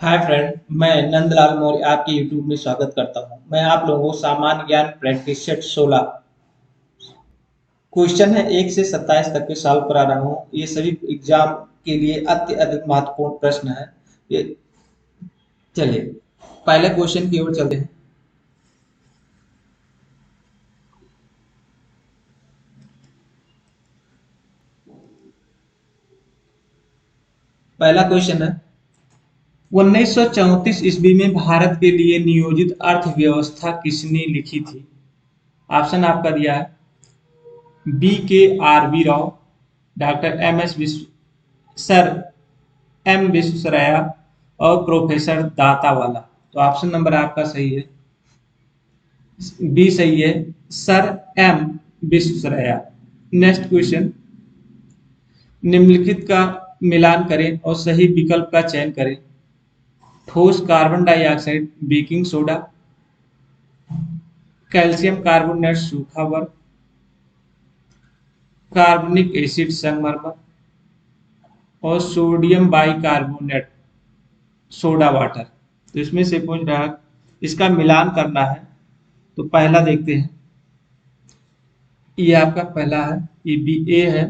Hi friend, मैं नंदलाल मौर्य आपके YouTube में स्वागत करता हूं। मैं आप लोगों को सामान्य ज्ञान प्रैक्टिस सेट 16 क्वेश्चन है 1 से 27 तक के सॉल्व करा रहा हूं। ये सभी एग्जाम के लिए अत्यधिक महत्वपूर्ण प्रश्न है। ये चलिए पहले क्वेश्चन की ओर चलते हैं। पहला क्वेश्चन है 1934 ईस्वी में भारत के लिए नियोजित अर्थव्यवस्था किसने लिखी थी? ऑप्शन आपका दिया है V K R V Rao, doctor M S Vishwa sir M Visvesvaraya और प्रोफेसर दातावाला। तो ऑप्शन नंबर आपका सही है, बी सही है, sir M Visvesvaraya. Next question, निम्नलिखित का मिलान करें और सही विकल्प का चयन करें। ठोस carbon dioxide baking soda, calcium carbonate सूखा, कार्बनिक एसिड संगमरमर और सोडियम बाइकार्बोनेट सोडा वाटर। तो इसमें से पूछ रहा है इसका मिलान करना है। तो पहला देखते हैं, ये आपका पहला है, ये बी ए है,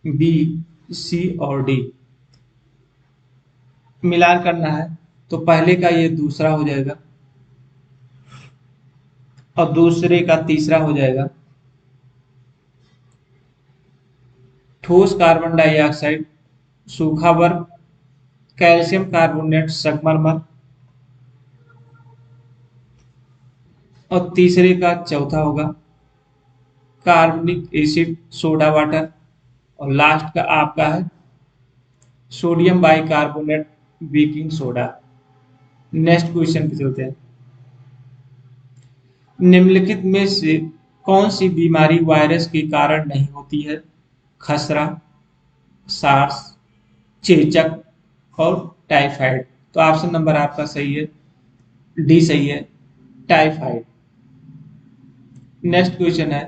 बी सी और डी मिलान करना है। तो पहले का ये दूसरा हो जाएगा और दूसरे का तीसरा हो जाएगा। ठोस कार्बन डाइऑक्साइड सूखा बर्फ, कैल्शियम कार्बोनेट संगमरमर और तीसरे का चौथा होगा कार्बनिक एसिड सोडा वाटर और लास्ट का आपका है sodium bicarbonate baking soda. Next question पे चलते हैं। निम्नलिखित में से कौन सी बीमारी वायरस के कारण नहीं होती है? खसरा, सार्स, चेचक और टाइफाइड। तो ऑप्शन नंबर आपका सही है, डी सही है, टाइफाइड। नेक्स्ट क्वेश्चन है,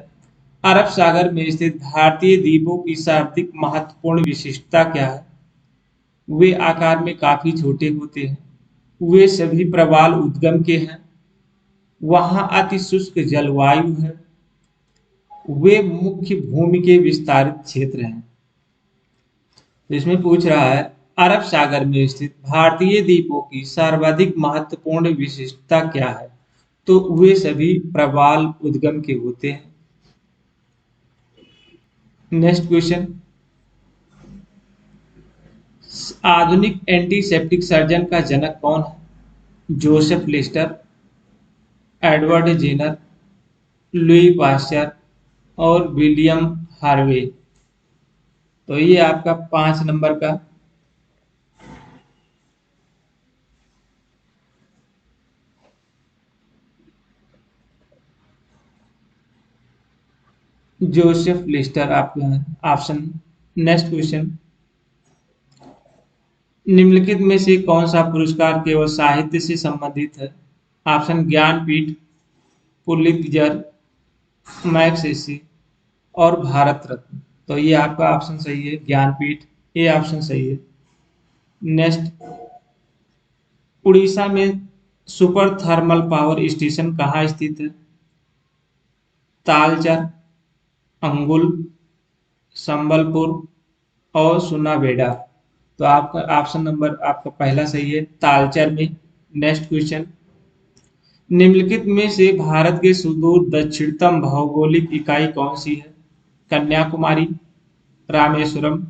अरब सागर में स्थित भारतीय द्वीपों की सर्वाधिक महत्वपूर्ण विशेषता क्या है? वे आकार में काफी छोटे होते हैं, वे सभी प्रवाल उद्गम के हैं, वहां अति शुष्क जलवायु है, वे मुख्य भूमि के विस्तारित क्षेत्र हैं। तो इसमें पूछ रहा है अरब सागर में स्थित भारतीय द्वीपों की सर्वाधिक महत्वपूर्ण विशेषता क्या है? तो वे सभी प्रवाल उद्गम के होते हैं। नेक्स्ट क्वेश्चन, आधुनिक एंटीसेप्टिक सर्जन का जनक कौन है? Joseph Lister, Edward Jenner, Louis Pasteur और विलियम हार्वे। तो ये आपका 5 नंबर का जोसेफ लिस्टर आपका ऑप्शन। नेक्स्ट क्वेश्चन, निम्नलिखित में से कौन सा पुरस्कार केवल साहित्य से संबंधित है? ऑप्शन ज्ञानपीठ, पुलित्जर, मैग्सेसे और भारत रत्न। तो ये आपका ऑप्शन सही है, ज्ञानपीठ, ये ऑप्शन सही है। नेक्स्ट, उड़ीसा में सुपर थर्मल पावर स्टेशन कहाँ स्थित है? तालचर, अंगुल, संबलपुर और सुनाबेड़ा। तो आपका ऑप्शन नंबर आपका पहला सही है, तालचर में। नेक्स्ट क्वेश्चन, निम्नलिखित में से भारत के सुदूर दक्षिणतम भौगोलिक इकाई कौन सी है? कन्याकुमारी, रामेश्वरम,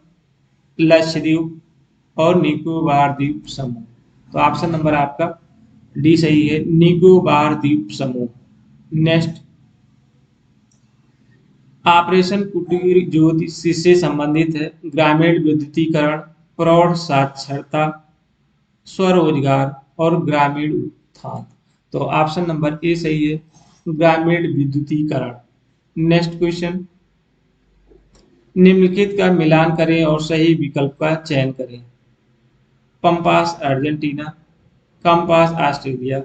लक्षद्वीप और निकोबार द्वीप समूह। तो ऑप्शन नंबर आपका डी सही है, निकोबार द्वीप समूह। नेक्स्ट, ऑपरेशन कुटीर ज्योति से संबंधित है? ग्रामीण विद्युतीकरण, प्रौढ़ साक्षरता, स्वरोजगार और ग्रामीण उत्थान। तो ऑप्शन नंबर ए सही है, ग्रामीण विद्युतीकरण। नेक्स्ट क्वेश्चन, निम्नलिखित का मिलान करें और सही विकल्प का चयन करें। Pampas Argentina, compass Australia,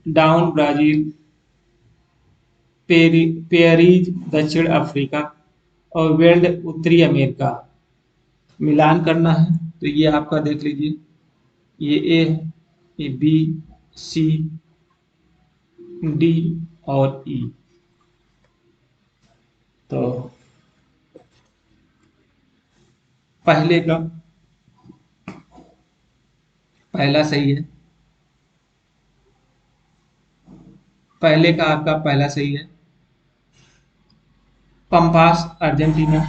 down Brazil, Perez दक्षिण अफ्रीका और वेल्ड उत्तरी अमेरिका। मिलान करना है तो ये आपका देख लीजिए, ये ए है, ये बी, सी, डी और ई। तो पहले का पहला सही है। पहले का आपका पहला सही है, पंपास अर्जेंटीना।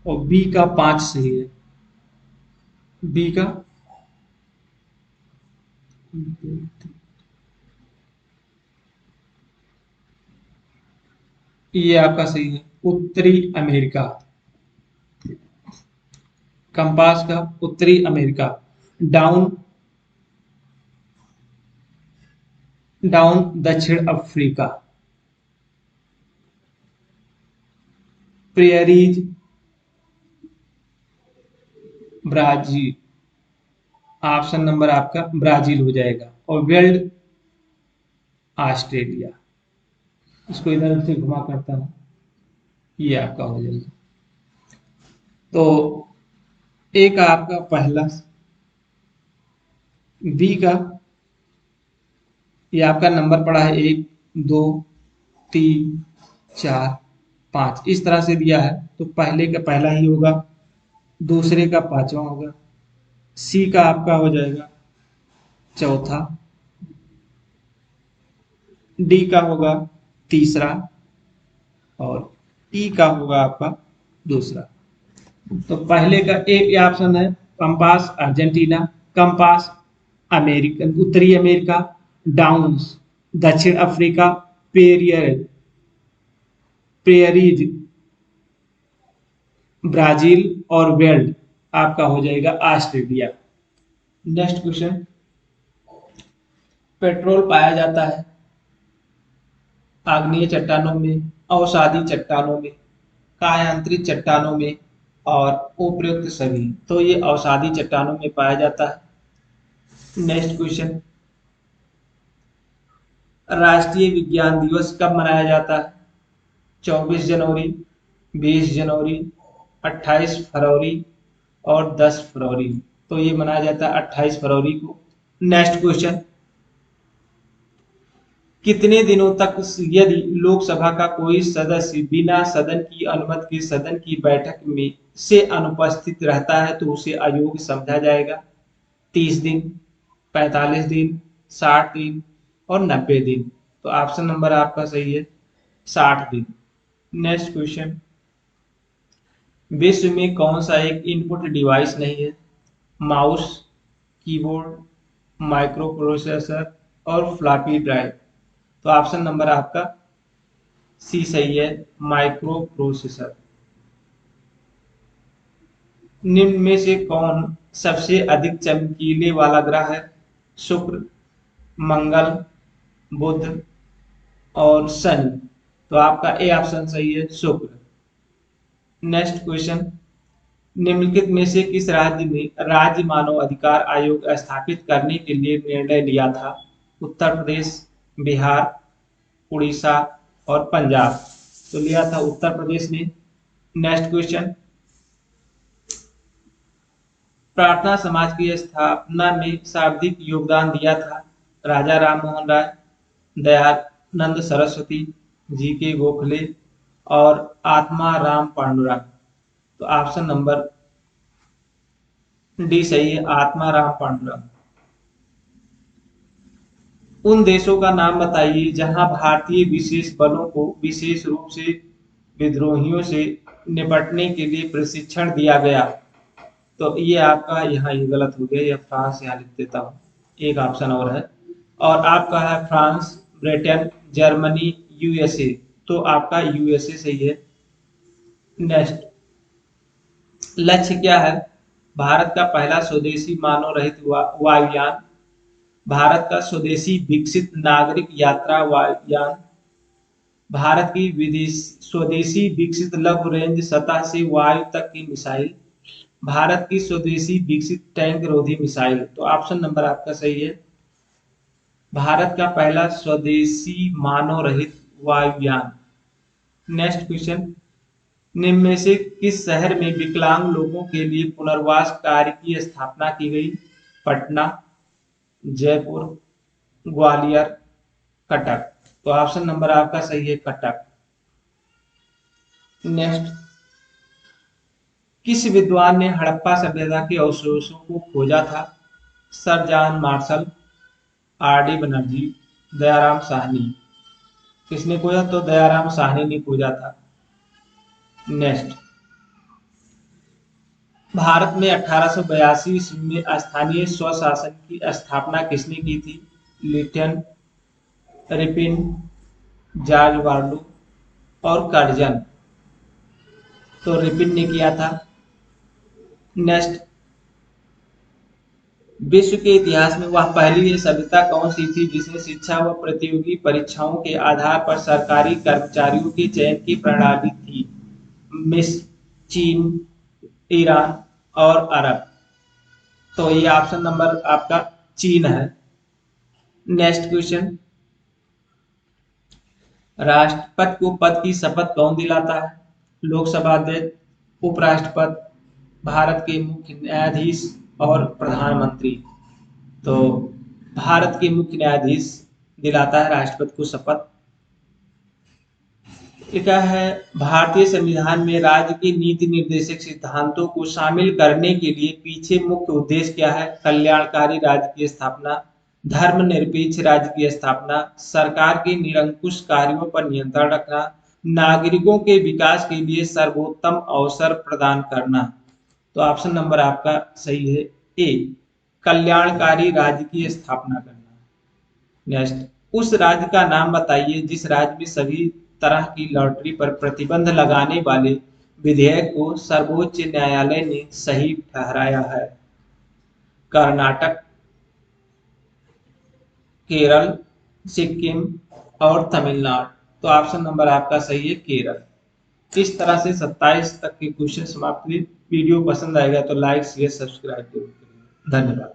और बी का 5 सही है। बी का ये आपका सही है, उत्तरी अमेरिका। कंपास का उत्तरी अमेरिका। डाउन, डाउन दक्षिण Africa. Prairies Brazil. Option number आपका ब्राजील हो जाएगा। और वेल्ड ऑस्ट्रेलिया। इसको इधर से घुमा करता हूँ, ये आपका हो जाएगा। तो एक आपका पहला, बी का ये आपका नंबर पड़ा है 1, 2, 3, 4, 5 इस तरह से दिया है, तो पहले का पहला ही होगा, दूसरे का पांचवा होगा, सी का आपका हो जाएगा चौथा, डी का होगा तीसरा, और ई का होगा आपका दूसरा। तो पहले का एक ऑप्शन है कंपास अर्जेंटीना, कंपास अमेरिकन उत्तरी अमेरिका, डाउन्स दक्षिण अफ्रीका, पेरियर पेयरीज ब्राजील, और वेल्ड आपका हो जाएगा ऑस्ट्रेलिया। नेक्स्ट क्वेश्चन, पेट्रोल पाया जाता है आग्नेय चट्टानों में, अवसादी चट्टानों में, कायांतरित चट्टानों में, और उपयुक्त सभी। तो ये अवसादी चट्टानों में पाया जाता है। नेक्स्ट क्वेश्चन, राष्ट्रीय विज्ञान दिवस कब मनाया जाता है? 24 जनवरी, 20 जनवरी, 28 फरवरी, और 10 फरवरी। तो ये मनाया जाता है 28 फरवरी को। नेक्स्ट क्वेश्चन, कितने दिनों तक यदि लोकसभा का कोई सदस्य बिना सदन की अनुमति के सदन की बैठक में से अनुपस्थित रहता है तो उसे अयोग्य समझा जाएगा? 30 दिन, 45 दिन, 60 दिन, और 90 दिन। तो ऑप्शन नंबर आपका सही है 60 दिन। नेक्स्ट क्वेश्चन, विश्व में कौन सा एक इनपुट डिवाइस नहीं है? माउस, कीबोर्ड, माइक्रो प्रोसेसर, और फ्लॉपी ड्राइव। तो ऑप्शन नंबर आपका सी सही है, माइक्रो प्रोसेसर। निम्न में से कौन सबसे अधिक चमकीले वाला ग्रह है? शुक्र, मंगल, बुध, और शनि। तो आपका ए ऑप्शन सही है, शुक्र। नेक्स्ट क्वेश्चन, निम्नलिखित में से किस राज्य ने राज्य मानव अधिकार आयोग स्थापित करने के लिए निर्णय लिया था? उत्तर प्रदेश, बिहार, उड़ीसा, और पंजाब। तो लिया था उत्तर प्रदेश ने। नेक्स्ट क्वेश्चन, प्रार्थना समाज की स्थापना में सर्वाधिक योगदान दिया था? राजा राम मोहन राय, दयानंद सरस्वती, जी के गोखले, और आत्मा राम पांडुरंग। तो ऑप्शन नंबर डी सही है, आत्मा राम पांडुरंग। उन देशों का नाम बताइए जहां भारतीय विशेष बलों को विशेष रूप से विद्रोहियों से निपटने के लिए प्रशिक्षण दिया गया। तो ये आपका यहाँ ये गलत हो गया, ये फ्रांस यहाँ लिख देता हूँ, एक ऑप्शन और है। और आपका है फ्रांस, ब्रिटेन, जर्मनी, यूएसए। तो आपका यूएसए सही है। नेक्स्ट, लक्ष्य क्या है? भारत का पहला स्वदेशी मानव रहित वायुयान, भारत का स्वदेशी विकसित नागरिक यात्रा वायुयान, भारत की विदेश स्वदेशी विकसित लघु रेंज सतह से वायु तक की मिसाइल, भारत की स्वदेशी विकसित टैंक रोधी मिसाइल। तो ऑप्शन नंबर आपका सही है, भारत का पहला स्वदेशी मानव रहित वायुयान। नेक्स्ट क्वेश्चन, निम्न में से किस शहर में विकलांग लोगों के लिए पुनर्वास कार्य की स्थापना की गई? पटना, जयपुर, ग्वालियर, कटक। तो ऑप्शन नंबर आपका सही है कटक। नेक्स्ट, किस विद्वान ने हड़प्पा सभ्यता के अवशेषों को खोजा था? Sir John Marshall, R D Banerjee, Dayaram Sahni. किसने खोजा? तो दयाराम साहनी ने खोजा था। नेक्स्ट, भारत में 1882 ईस्वी में स्थानीय स्वशासन की स्थापना किसने की थी? लिटन, रिपिन, जॉर्ज वार्लो और कर्जन। तो रिपिन ने किया था। नेक्स्ट, विश्व के इतिहास में वह पहली सभ्यता कौन सी थी जिसने शिक्षा व प्रतियोगी परीक्षाओं के आधार पर सरकारी कर्मचारियों के चयन की प्रणाली थी? मिस्र, चीन, ईरान और अरब। तो ये ऑप्शन नंबर आपका चीन है। नेक्स्ट क्वेश्चन, राष्ट्रपति को पद की शपथ कौन दिलाता है? लोकसभा अध्यक्ष, उपराष्ट्रपति, भारत के मुख्य न्यायाधीश और प्रधानमंत्री। तो भारत के मुख्य न्यायाधीश दिलाता है राष्ट्रपति को शपथ। लिखा है, भारतीय संविधान में राज्य के नीति निर्देशक सिद्धांतों को शामिल करने के लिए पीछे मुख्य उद्देश्य क्या है? कल्याणकारी राज्य की स्थापना, धर्मनिरपेक्ष राज्य की स्थापना, सरकार के निरंकुश कार्यों पर नियंत्रण रखना, नागरिकों के विकास के लिए सर्वोत्तम अवसर प्रदान करना। तो ऑप्शन नंबर आपका सही है ए, कल्याणकारी राज्य की स्थापना करना। नेक्स्ट, उस राज्य का नाम बताइए जिस राज्य में सभी तरह की लॉटरी पर प्रतिबंध लगाने वाले विधेयक को सर्वोच्च न्यायालय ने सही ठहराया है? कर्नाटक, केरल, सिक्किम और तमिलनाडु। तो ऑप्शन नंबर आपका सही है केरल। इस तरह से 27 तक के क्वेश्चन समाप्त हुए। वीडियो पसंद आएगा तो लाइक शेयर सब्सक्राइब जरूर करिए। धन्यवाद।